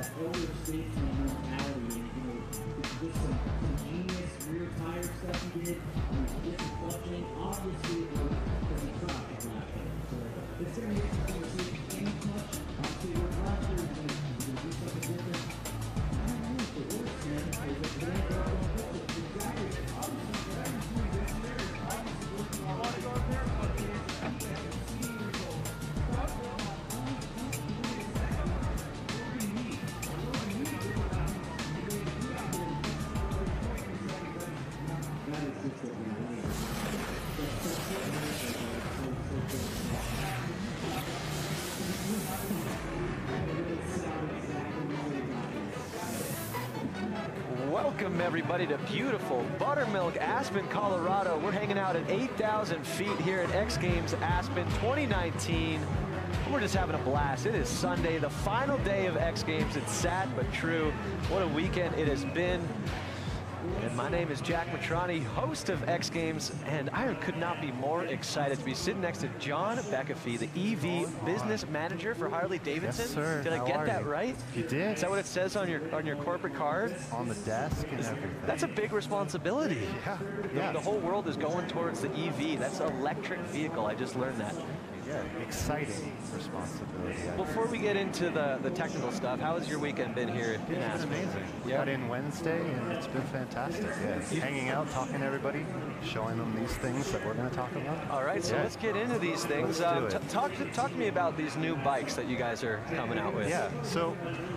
that older statesman mentality, and just some genius rear tire stuff he did, just some clutching. Obviously, it worked because he tried last year. So it's going to be interesting to see if he can clutch. Obviously, it worked last year. He's going to do something different. I don't know if it works, man. Exactly. Obviously, for every point this year, it's obviously working on what is on there, but Welcome everybody to beautiful Buttermilk, Aspen, Colorado. We're hanging out at 8,000 feet here at X Games Aspen 2019. We're just having a blast. It is Sunday, the final day of X Games. It's sad but true. What a weekend it has been. And my name is Jack Matrani, host of X Games, and I could not be more excited to be sitting next to John Beckafee, the EV business manager for Harley-Davidson. Yes, sir. Did I get that right? You did. Is that what it says on your corporate card? On the desk and everything. That's a big responsibility. Yeah. The whole world is going towards the EV. That's an electric vehicle. I just learned that. Yeah, exciting responsibility. Before we get into the technical stuff, how has your weekend been here in It's Aspen? been amazing. Yeah. Got in Wednesday and it's been fantastic. Yeah, hanging out, talking to everybody, showing them these things that we're going to talk about. All right, so let's get into these things. Let's do it. Talk to me about these new bikes that you guys are coming out with. Yeah, so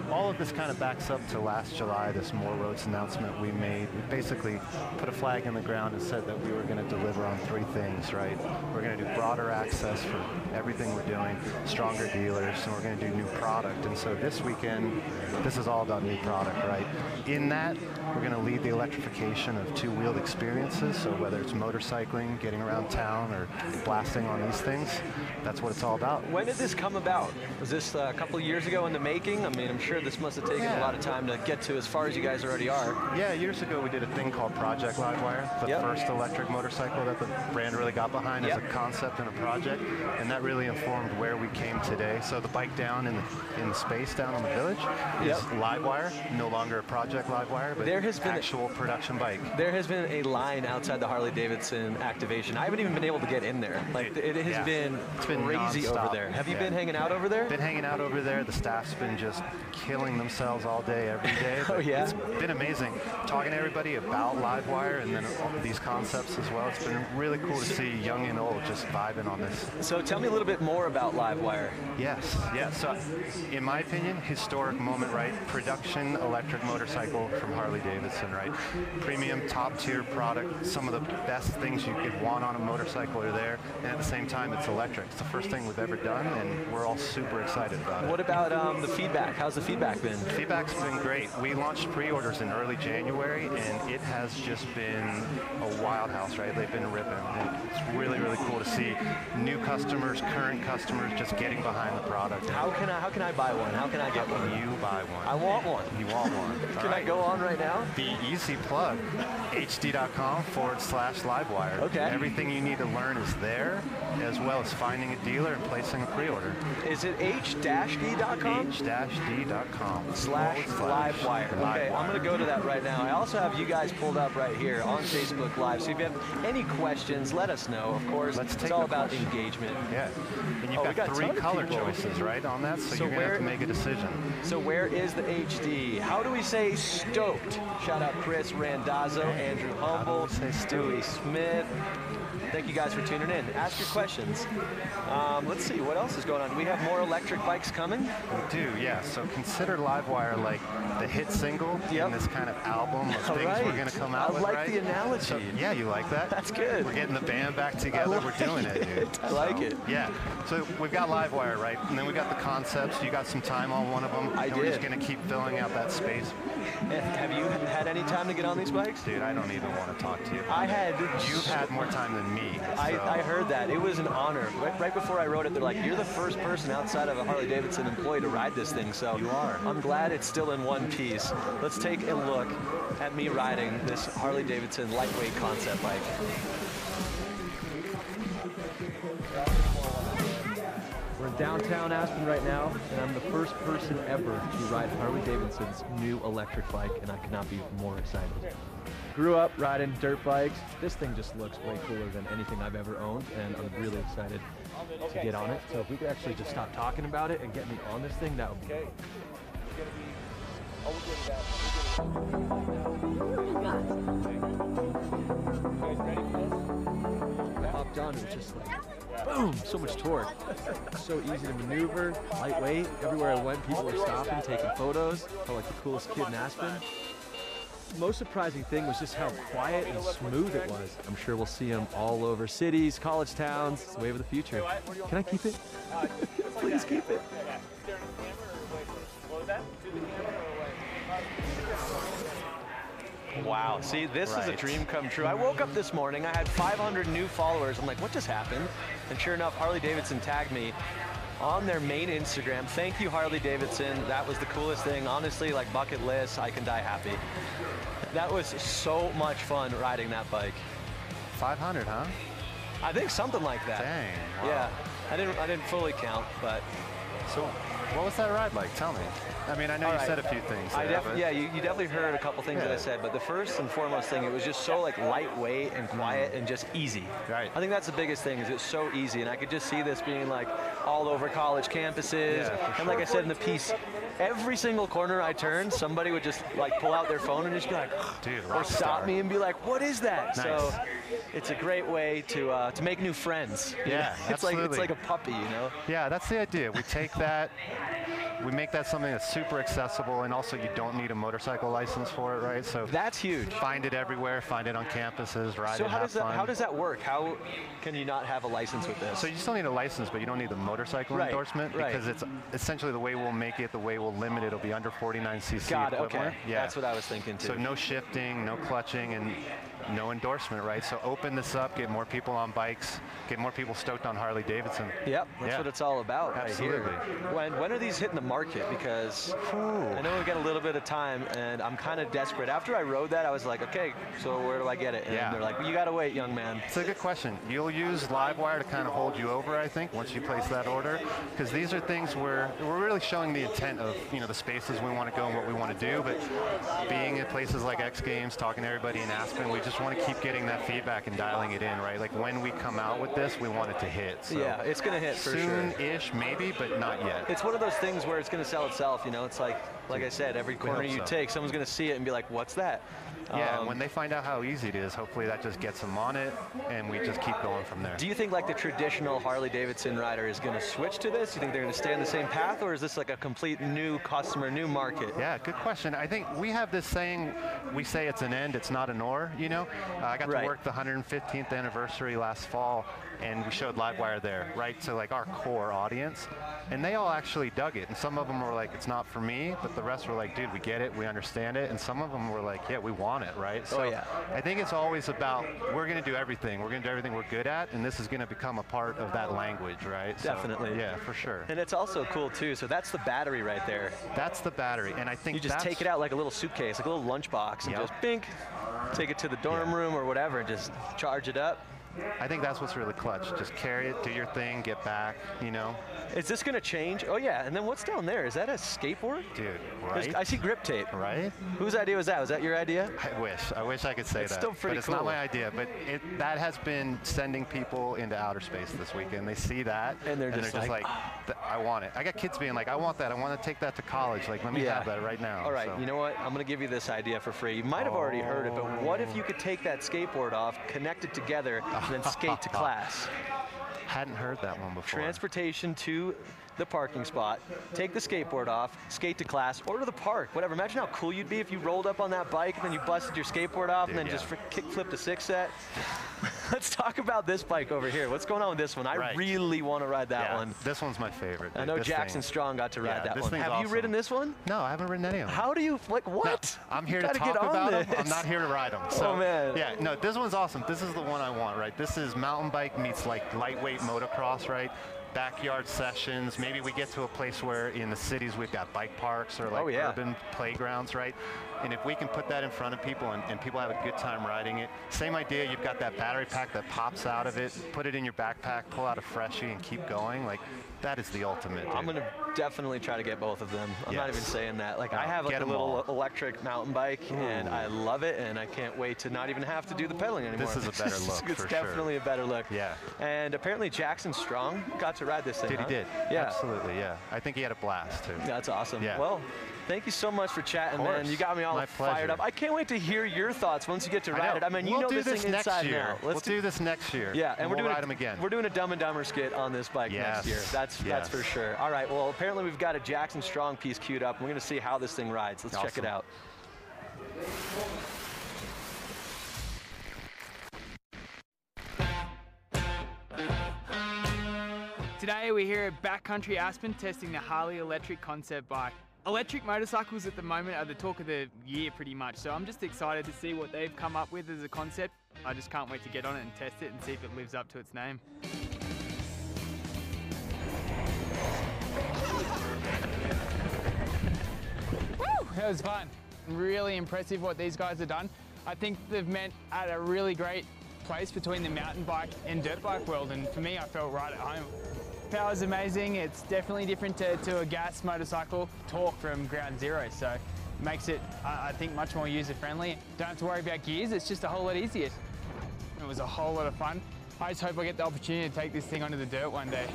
all of this kind of backs up to last July, this More Roads announcement we made. We basically put a flag in the ground and said that we were going to deliver on three things, right? We're going to do broader access for everything we're doing, stronger dealers, and we're going to do new product. And so this weekend, this is all about new product, right? In that, we're going to lead the electrification of two-wheeled experiences. So whether it's motorcycling, getting around town, or blasting on these things, that's what it's all about. When did this come about? Was this a couple of years ago in the making? I mean, I'm sure this must have taken a lot of time to get to as far as you guys already are. Yeah, years ago we did a thing called Project Livewire, the first electric motorcycle that the brand really got behind as a concept and a project, and that really informed where we came today. So the bike down in the space down on the village is Livewire, no longer a Project Livewire, but there has been actual production bike. There has been a line outside the Harley-Davidson activation. I haven't even been able to get in there. Like it has been crazy over there. Have you been hanging out over there? Been hanging out over there. The staff's been just killing themselves all day, every day. It's been amazing. Talking to everybody about Livewire and then these concepts as well. It's been really cool to see young and old just vibing on this. So tell me a little bit more about Livewire. Yes. So in my opinion, historic moment, right? Production electric motorcycle from Harley-Davidson, right? Premium, top tier product. Some of the best things you could want on a motorcycle are there. And at the same time, it's electric. It's the first thing we've ever done, and we're all super excited about it. What about the feedback? How's the feedback been? Feedback's been great. We launched pre-orders in early January, and it has just been a wild house, right? They've been ripping. And it's really, really cool to see new customers, current customers just getting behind the product. How can I buy one? How can I get one? You buy one. I want one. You want one. Can I go on right now? The easy plug, hd.com/livewire. Okay. Everything you need to learn is there, as well as finding a dealer and placing a pre-order. Is it h-d.com? h-d.com/livewire. Okay, I'm going to go to that right now. I also have you guys pulled up right here on Facebook Live. So if you have any questions, let us know. Of course, it's all about engagement. Yeah. And you've got three color choices, right, on that, so you're going to have to make a decision. So where is the HD? How do we say stoked? Shout out Chris Randazzo, Andrew Humble, Stewie Smith. Thank you guys for tuning in. Ask your questions. Let's see, what else is going on? Do we have more electric bikes coming? We do, yeah. So consider Livewire like the hit single in this kind of album of things we're going to come out with, I like the analogy. So, yeah, you like that? That's good. We're getting the band back together. We're doing it, dude. I like it. Yeah. So we've got Livewire, right? And then we got the concepts. You got some time on one of them. We're just going to keep filling out that space. Have you had any time to get on these bikes? Dude, I don't even want to talk to you. You've had more time than me. So. I heard that. It was an honor. Right before I wrote it, they're like, you're the first person outside of a Harley-Davidson employee to ride this thing. So you are. I'm glad it's still in one piece. Let's take a look at me riding this Harley-Davidson lightweight concept bike. We're in downtown Aspen right now, and I'm the first person ever to ride Harley-Davidson's new electric bike, and I could not be more excited. Grew up riding dirt bikes. This thing just looks way cooler than anything I've ever owned, and I'm really excited to get on it. So if we could actually just stop talking about it and get me on this thing, that would be great. I hopped on, it was just like, boom, so much torque. So easy to maneuver, lightweight. Everywhere I went, people were stopping, taking photos. Felt like the coolest kid in Aspen. The most surprising thing was just how quiet and smooth it was. I'm sure we'll see them all over cities, college towns. It's the wave of the future. Can I keep it? Please keep it. Wow, see, this is a dream come true. I woke up this morning, I had 500 new followers. I'm like, what just happened? And sure enough, Harley-Davidson tagged me on their main Instagram. Thank you, Harley-Davidson. That was the coolest thing. Honestly, like bucket list, I can die happy. That was so much fun riding that bike. 500, huh? I think something like that. Dang. Wow. Yeah, I didn't fully count, but. So, what was that ride like? Tell me. I mean, I know you said a few things. Yeah, you definitely heard a couple things that I said, but the first and foremost thing, it was just so like lightweight and quiet and just easy. Right. I think that's the biggest thing, is it's so easy, and I could just see this being like all over college campuses. Yeah, and like I said in the piece, every single corner I turned, somebody would just like pull out their phone and just be like, dude, or stop me and be like, what is that? Nice. So it's a great way to make new friends. Yeah, it's like a puppy, you know? Yeah, that's the idea. We take that, we make that something that's super accessible, and also you don't need a motorcycle license for it, right? So that's huge. Find it everywhere, find it on campuses, ride it, have fun. How does that work? How can you not have a license with this? So you still need a license, but you don't need the motorcycle endorsement, because it's essentially the way we'll make it, the way we'll limit it, it'll be under 49cc Got it, equivalent. okay. Yeah. That's what I was thinking too. So no shifting, no clutching, and no endorsement, right? So open this up, get more people on bikes, get more people stoked on Harley-Davidson. Yep, that's what it's all about. Absolutely. Right here. When are these hitting the market? Because I know we've got a little bit of time, and I'm kind of desperate. After I rode that, I was like, okay, so where do I get it? And they're like, well, you got to wait, young man. It's a good question. You'll use Livewire to kind of hold you over, I think, once you place that order, because these are things where we're really showing the intent of, you know, the spaces we want to go and what we want to do, but being at places like X Games, talking to everybody in Aspen, we just want to keep getting that feedback and dialing it in, right? Like when we come out with this, we want it to hit. So yeah, it's going to hit for sure. Soon-ish, maybe, but not yet. It's one of those things where it's going to sell itself, you know? It's like I said, every corner you take, someone's going to see it and be like, what's that? Yeah, when they find out how easy it is, hopefully that just gets them on it, and we just keep going from there. Do you think like the traditional Harley-Davidson rider is going to switch to this? Do you think they're going to stay on the same path, or is this like a complete new customer, new market? Yeah, good question. I think we have this saying, we say it's an end, it's not an or, you know? I got to work the 115th anniversary last fall, and we showed Livewire there, right? So like our core audience, and they all actually dug it. And some of them were like, it's not for me, but the rest were like, dude, we get it, we understand it. And some of them were like, yeah, we want it, right? So I think it's always about, we're going to do everything. We're going to do everything we're good at, and this is going to become a part of that language, right? Definitely. So, yeah, for sure. And it's also cool too. So that's the battery right there. That's the battery, and I think you just take it out like a little suitcase, like a little lunchbox, and just bink, take it to the dorm room or whatever, and just charge it up. I think that's what's really clutch. Just carry it, do your thing, get back, you know. Is this going to change? Oh, yeah. And then what's down there? Is that a skateboard? Dude, right? I see grip tape. Right? Whose idea was that? Was that your idea? I wish I could say it's that. Still pretty but it's cool. not my idea. But that has been sending people into outer space this weekend. They see that, and they're just like I want it. I got kids being like, I want that. I want to take that to college. Like, let me have that right now. All right, you know what? I'm going to give you this idea for free. You might have already heard it, but what if you could take that skateboard off, connect it together, and then skate to class? Hadn't heard that one before. Transportation to the parking spot, take the skateboard off, skate to class, or to the park, whatever. Imagine how cool you'd be if you rolled up on that bike and then you busted your skateboard off and then just kick flipped a six set. Let's talk about this bike over here. What's going on with this one? I really want to ride that one. This one's my favorite. I know Jackson Strong got to ride that one. Have you ridden this one? No, I haven't ridden any of them. How do you, like, what? No, I'm here to talk about them. I'm not here to ride them. So, man. Yeah, no, this one's awesome. This is the one I want, right? This is mountain bike meets like lightweight motocross, right? backyard sessions. Maybe we get to a place where in the cities we've got bike parks or like urban playgrounds, right? And if we can put that in front of people and people have a good time riding it, same idea, you've got that battery pack that pops out of it, put it in your backpack, pull out a freshie and keep going. Like, that is the ultimate. Dude. I'm going to definitely try to get both of them. I'm not even saying that. Like, I have like a little electric mountain bike, and I love it, and I can't wait to not even have to do the pedaling anymore. This is a better look, It's definitely a better look. Yeah. And apparently Jackson Strong got to ride this thing, He did. Yeah. Absolutely, yeah. I think he had a blast, too. That's awesome. Yeah. Well, thank you so much for chatting, man. You got me all fired up. I can't wait to hear your thoughts once you get to ride it. I mean, you know this thing inside and out. We'll do this next year. Yeah, and we'll ride them again. We're doing a Dumb and Dumber skit on this bike next year. That's for sure. All right, well, apparently we've got a Jackson Strong piece queued up. We're going to see how this thing rides. Let's check it out. Today we're here at Backcountry Aspen testing the Harley electric concept bike. Electric motorcycles at the moment are the talk of the year pretty much, so I'm just excited to see what they've come up with as a concept. I just can't wait to get on it and test it and see if it lives up to its name. Woo! That was fun. Really impressive what these guys have done. I think they've met at a really great place between the mountain bike and dirt bike world, and for me I felt right at home. Power's amazing. It's definitely different to a gas motorcycle. Torque from ground zero, so it makes it, I think, much more user-friendly. Don't have to worry about gears, it's just a whole lot easier. It was a whole lot of fun. I just hope I get the opportunity to take this thing onto the dirt one day.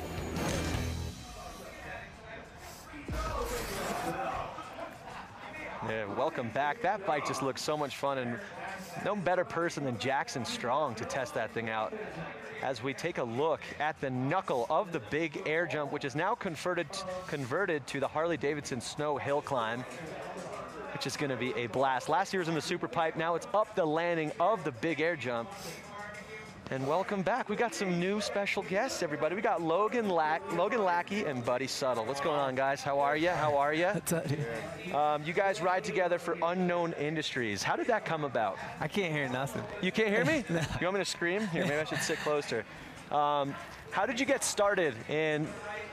Yeah, welcome back. That bike just looks so much fun, and no better person than Jackson Strong to test that thing out. As we take a look at the knuckle of the big air jump, which is now converted to the Harley-Davidson snow hill climb, which is going to be a blast. Last year was in the super pipe, now it's up the landing of the big air jump. And welcome back. We got some new special guests, everybody. We got Logan Lackey and Buddy Suttle. What's going on, guys? How are you? How are you? What's up, dude? You guys ride together for Unknown Industries. How did that come about? I can't hear nothing. You can't hear me? No. You want me to scream? Here, maybe I should sit closer. How did you get started in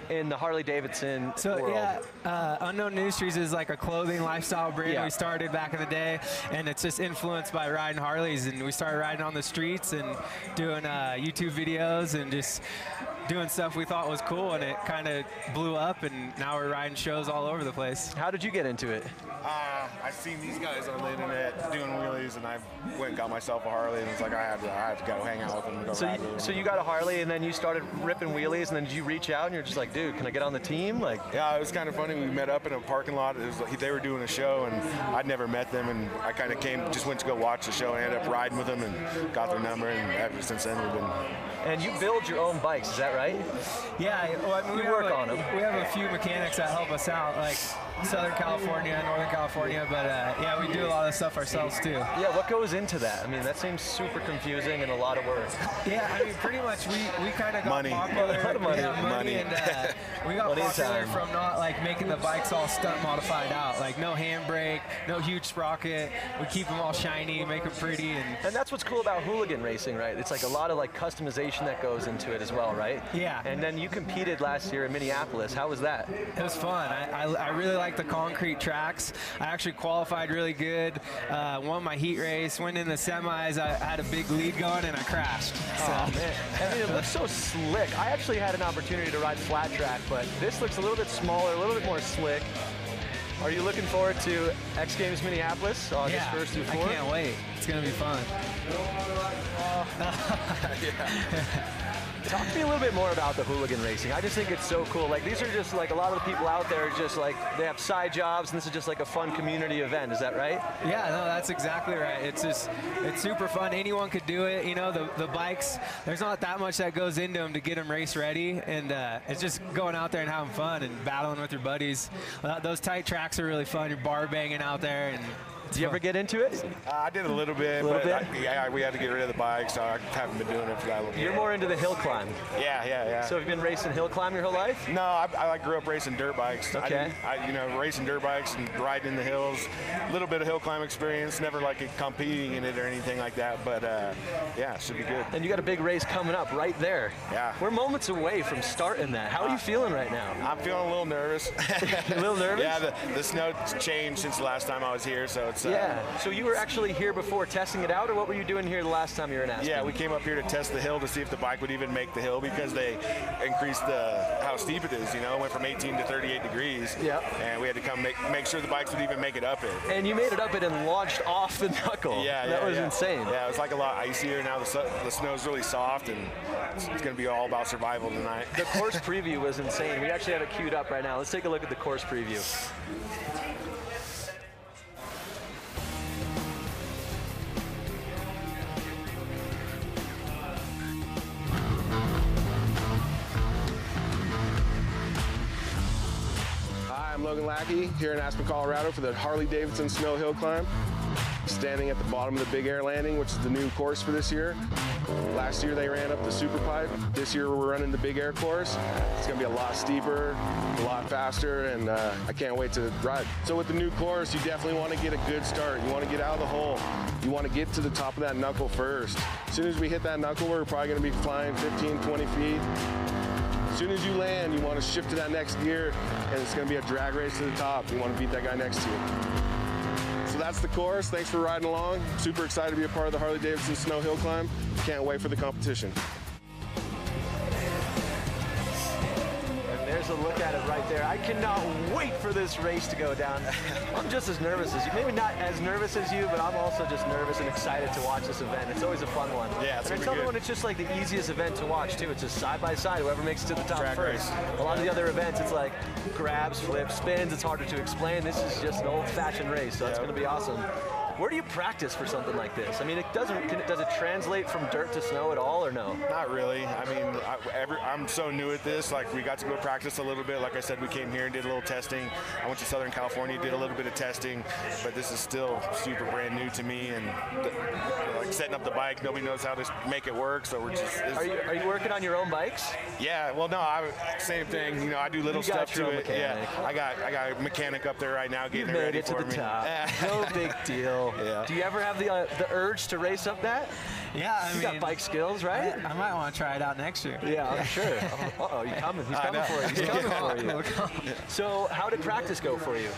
the Harley-Davidson world? So Unknown Industries is like a clothing lifestyle brand we started back in the day, and it's just influenced by riding Harleys, and we started riding on the streets and doing YouTube videos and just doing stuff we thought was cool, and it kind of blew up, and now we're riding shows all over the place. How did you get into it? I've seen these guys on the internet doing wheelies, and I went and got myself a Harley, and it's like I had to go hang out with them and go ride with them. So you got a Harley, and then you started ripping wheelies, and then did you reach out and you're just like, dude, can I get on the team? Like, yeah, it was kind of funny. We met up in a parking lot. It was like they were doing a show, and I'd never met them, and I kind of just went to go watch the show, and ended up riding with them and got their number, and ever since then we've been. And you build your own bikes, is that right? Yeah, well, I mean, we work on them. We have a few mechanics that help us out, like Southern California, Northern California, but yeah, we do a lot of stuff ourselves too. Yeah, what goes into that? I mean, that seems super confusing and a lot of work. Yeah, I mean, pretty much we kind of got popular. A lot of money. Yeah, money. And we got popular from not like making the bikes all stunt modified out, like no handbrake, no huge sprocket. We keep them all shiny, make them pretty. And that's what's cool about hooligan racing, right? It's like a lot of like customization that goes into it as well, right? Yeah. And then you competed last year in Minneapolis. How was that? It was fun. I really like the concrete tracks. I actually qualified really good, won my heat race, went in the semis. I had a big lead going and I crashed. Oh, man. I mean, it looks so slick. I actually had an opportunity to ride flat track, but this looks a little bit smaller, a little bit more slick. Are you looking forward to X Games Minneapolis August 1st through 4th? I can't wait. It's going to be fun. Talk to me a little bit more about the hooligan racing. I just think it's so cool. Like, these are just like a lot of the people out there just like they have side jobs, and this is just like a fun community event. Is that right? Yeah, no, that's exactly right. It's super fun. Anyone could do it. You know, the bikes, there's not that much that goes into them to get them race ready, and it's just going out there and having fun and battling with your buddies. Those tight tracks are really fun. You're bar banging out there, and Did you ever get into it? I did a little bit. Yeah, we had to get rid of the bike, so I haven't been doing it for that long. You're more into the hill climb. Yeah. So have you been racing hill climb your whole life? No, I grew up racing dirt bikes. Okay. Racing dirt bikes and riding in the hills. A little bit of hill climb experience. Never like competing in it or anything like that. But yeah, it should be good. And you got a big race coming up right there. Yeah. We're moments away from starting that. How are you feeling right now? I'm feeling a little nervous. A little nervous? Yeah, the snow changed since the last time I was here, so it's. Yeah. So you were actually here before testing it out, or what were you doing here the last time you were in Aspen? Yeah, we came up here to test the hill to see if the bike would even make the hill because they increased how steep it is. You know, it went from 18 to 38 degrees. Yeah. And we had to come make sure the bikes would even make it up it. And you made it up it and launched off the knuckle. Yeah, that was insane. Yeah, it was like a lot icier. Now the snow's really soft, and it's going to be all about survival tonight. The course preview was insane. We actually have it queued up right now. Let's take a look at the course preview. Hi, I'm Logan Lackey here in Aspen, Colorado for the Harley-Davidson Snow Hill Climb. Standing at the bottom of the Big Air Landing, which is the new course for this year. Last year they ran up the Super Pipe. This year we're running the Big Air course. It's gonna be a lot steeper, a lot faster, and I can't wait to ride. So with the new course, you definitely want to get a good start. You want to get out of the hole. You want to get to the top of that knuckle first. As soon as we hit that knuckle, we're probably gonna be flying 15, 20 feet. As soon as you land, you want to shift to that next gear, and it's going to be a drag race to the top. You want to beat that guy next to you. So that's the course. Thanks for riding along. Super excited to be a part of the Harley-Davidson Snow Hill Climb. Can't wait for the competition. There's a look at it right there. I cannot wait for this race to go down. I'm just as nervous as you. Maybe not as nervous as you, but I'm also just nervous and excited to watch this event. It's always a fun one. Yeah, it's and gonna be good. It's just like the easiest event to watch too. It's just side by side, whoever makes it to the top Drag first. race. A lot of the other events, it's like grabs, flips, spins. It's harder to explain. This is just an old-fashioned race, so it's going to be awesome. Where do you practice for something like this? I mean, does it translate from dirt to snow at all, or no? Not really. I mean, I'm so new at this. Like, we got to go practice a little bit. Like I said, we came here and did a little testing. I went to Southern California, did a little bit of testing, but this is still super brand new to me. And like setting up the bike, nobody knows how to make it work. So we're just. Are you working on your own bikes? Yeah. Well, no. Same thing. You know, I do little stuff to it. Mechanic. Yeah. I got a mechanic up there right now getting it ready made it to for the me. top. No big deal. Yeah. Do you ever have the urge to race up that? Yeah, You got bike skills, right? I might want to try it out next year. Yeah, I'm sure. Uh-oh, he's coming for you. He's coming for you. So how did practice go for you?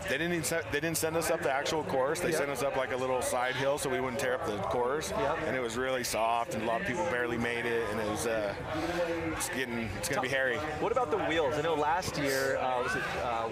They didn't send us up the actual course. They sent us up like a little side hill so we wouldn't tear up the course. Yep. And it was really soft, and a lot of people barely made it, and it was it's gonna be hairy. What about the wheels? I know last year was it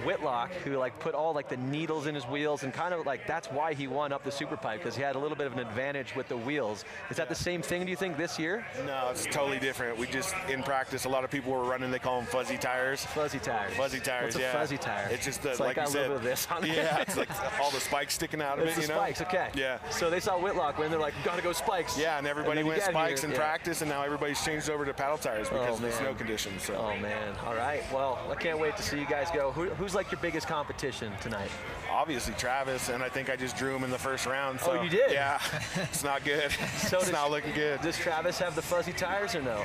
Whitlock who like put all like the needles in his wheels, and kind of like that's why he won up the Super Pipe, because he had a little bit of an advantage with the wheels. Is that the same thing, do you think, this year? No, it's totally different. We just, in practice, a lot of people were running, they call them fuzzy tires. Fuzzy tires. Fuzzy tires, What's a fuzzy tire? It's just it's like you got a said. little bit of this on it. Yeah, it's like all the spikes sticking out of It's it, the you know? spikes, okay. Yeah. So they saw Whitlock win, they're like, gotta go spikes. Yeah, and everybody went spikes in yeah. practice, and now everybody's changed over to paddle tires because of the snow conditions. So. Oh man, all right. Well, I can't wait to see you guys go. Who's like your biggest competition tonight? Obviously Travis, and I think I just drew him in the first round. So, oh, you did? Yeah, it's not good. So it's not looking good. Does Travis have the fuzzy tires or no?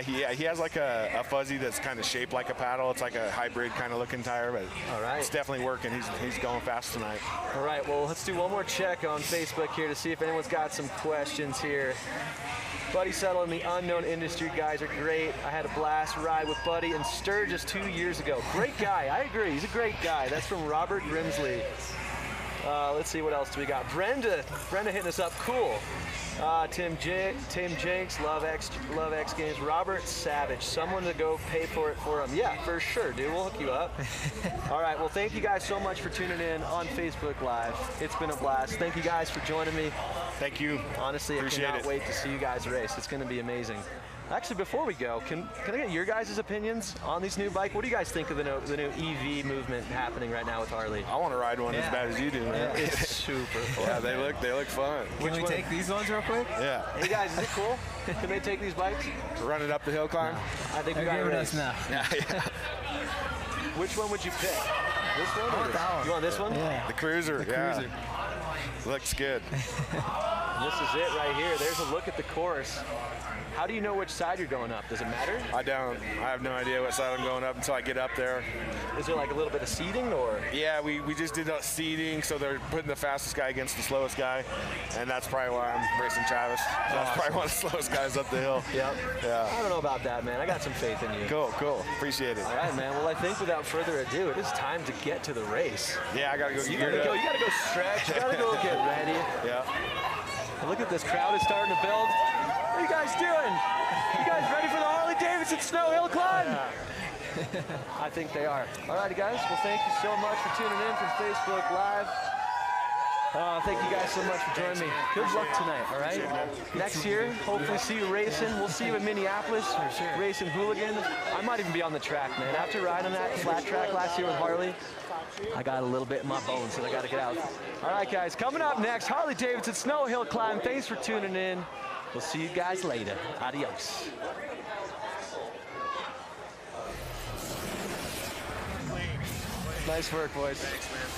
He has like a fuzzy that's kind of shaped like a paddle. It's like a hybrid kind of looking tire, but all right. It's definitely working. He's going fast tonight. All right, well, let's do one more check on Facebook here to see if anyone's got some questions here. Buddy Settle and the Unknown Industry guys are great. I had a blast ride with Buddy in Sturgis 2 years ago. Great guy, I agree, he's a great guy. That's from Robert Grimsley. Let's see, what else do we got? Brenda hitting us up, cool. Tim Jenks, love X Games. Robert Savage, someone to go pay for it for him. Yeah, for sure, dude, we'll hook you up. All right, well, thank you guys so much for tuning in on Facebook Live. It's been a blast. Thank you guys for joining me. Thank you. Honestly, Appreciate I cannot wait to see you guys race. It's going to be amazing. Actually, before we go, can I get your guys' opinions on these new bikes? What do you guys think of the new EV movement happening right now with Harley? I want to ride one as bad as you do, man. It's super fun. Yeah, they look fun. Can we take these ones real quick? Yeah. Hey guys, is it cool? Can they take these bikes? Running up the hill climb? I think we got it. now. Yeah. Which one would you pick? This one? I want that one. You want this one? Yeah. The Cruiser, yeah. Cruiser. Looks good. This is it right here. There's a look at the course. How do you know which side you're going up? Does it matter? I don't. I have no idea what side I'm going up until I get up there. Is there like a little bit of seating or? Yeah, we just did seeding, so they're putting the fastest guy against the slowest guy, and that's probably why I'm racing Travis. That's probably one of the slowest guys up the hill. Yep. Yeah. I don't know about that, man. I got some faith in you. Cool. Appreciate it. All right, man. Well, I think without further ado, it is time to get to the race. Yeah, I gotta go. You gotta go stretch. You gotta go get ready. Yeah. Look at this crowd is starting to build. What are you guys doing? You guys ready for the Harley-Davidson Snow Hill Climb? Yeah. I think they are. All righty, guys. Well, thank you so much for tuning in from Facebook Live. Thank you guys so much for joining me. Good luck tonight, all right? Next year, hopefully see you racing. We'll see you in Minneapolis, racing Hooligan. I might even be on the track, man. After riding that flat track last year with Harley, I got a little bit in my bones, so I got to get out. All right, guys, coming up next, Harley-Davidson Snow Hill Climb. Thanks for tuning in. We'll see you guys later. Adios. Nice work, boys. Thanks, man.